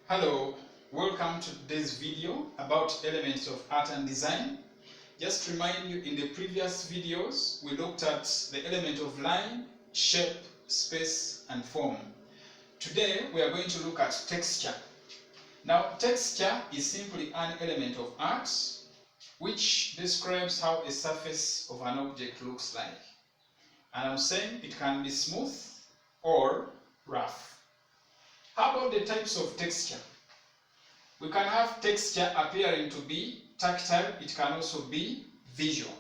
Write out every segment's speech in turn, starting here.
Hello, welcome to today's video about elements of art and design. Just to remind you, in the previous videos we looked at the element of line, shape, space and form. Today we are going to look at texture. Now texture is simply an element of art which describes how a surface of an object looks like. And I'm saying it can be smooth or rough. How about the types of texture? We can have texture appearing to be tactile, it can also be visual.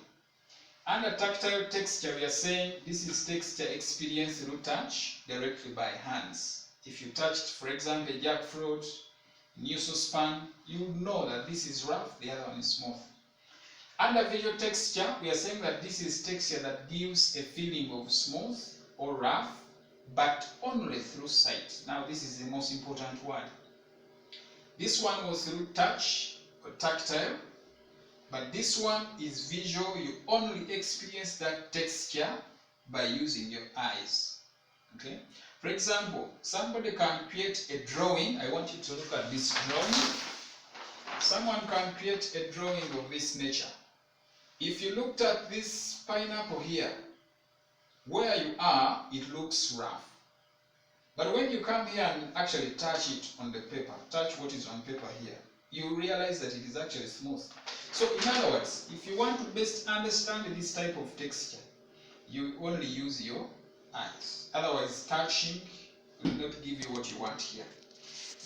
Under tactile texture, we are saying this is texture experienced through touch directly by hands. If you touched, for example, a jackfruit, new saucepan, you would know that this is rough, the other one is smooth. Under visual texture, we are saying that this is texture that gives a feeling of smooth or rough, but only through sight. Now this is the most important word. This one was through touch or tactile, but this one is visual. You only experience that texture by using your eyes. Okay? For example, somebody can create a drawing. I want you to look at this drawing. Someone can create a drawing of this nature. If you looked at this pineapple here, where you are, it looks rough. But when you come here and actually touch it on the paper, touch what is on paper here, you realize that it is actually smooth. So in other words, if you want to best understand this type of texture, you only use your eyes. Otherwise, touching will not give you what you want here.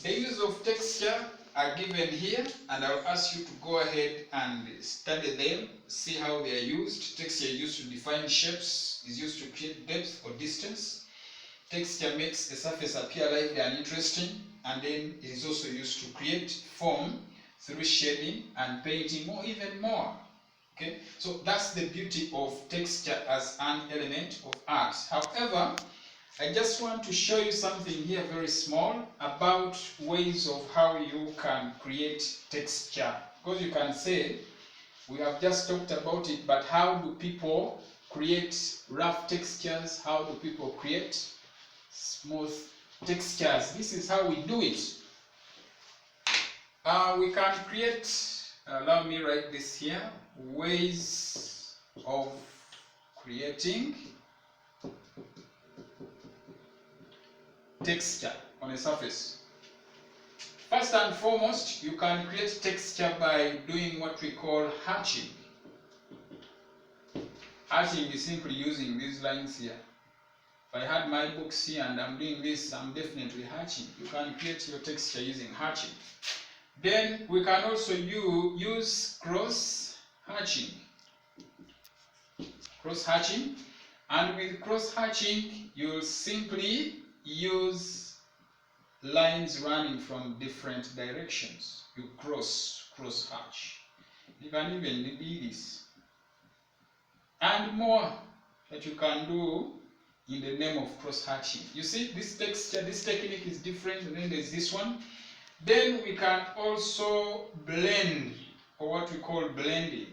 The use of texture are given here, and I'll ask you to go ahead and study them, see how they are used. Texture is used to define shapes, is used to create depth or distance. Texture makes a surface appear lively and interesting, and then it is also used to create form through shading and painting, or even more. Okay, so that's the beauty of texture as an element of art. However, I just want to show you something here very small about ways of how you can create texture. Because you can say, we have just talked about it, but how do people create rough textures? How do people create smooth textures? This is how we do it. We can create, allow me write this here, ways of creating texture on a surface. First and foremost, you can create texture by doing what we call hatching. Hatching is simply using these lines here. If I had my books here and I'm doing this, I'm definitely hatching. You can create your texture using hatching. Then we can also use cross-hatching. Cross-hatching. And with cross-hatching, you'll simply use lines running from different directions. You cross-hatch. You can even do this. And more that you can do in the name of cross-hatching. You see, this texture, this technique is different, and then there's this one. Then we can also blend, or what we call blending.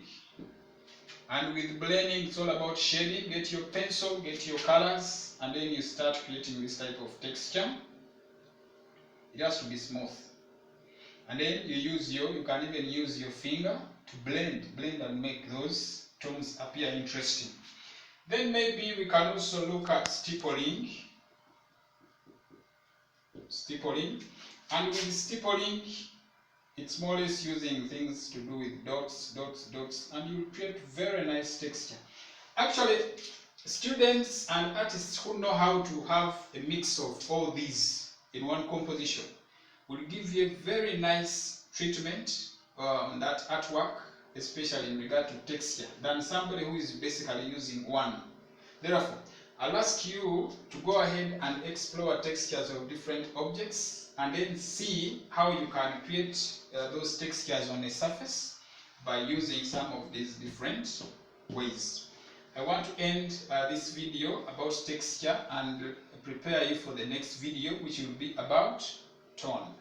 And with blending, it's all about shading. Get your pencil, get your colors, and then you start creating this type of texture. It has to be smooth. And then you can even use your finger to blend and make those tones appear interesting. Then maybe we can also look at stippling. And with stippling, it's more or less using things to do with dots, and you create very nice texture. Actually, students and artists who know how to have a mix of all these in one composition will give you a very nice treatment on that artwork, especially in regard to texture, than somebody who is basically using one. Therefore, I'll ask you to go ahead and explore textures of different objects and then see how you can create those textures on a surface by using some of these different ways. I want to end this video about texture and prepare you for the next video, which will be about tone.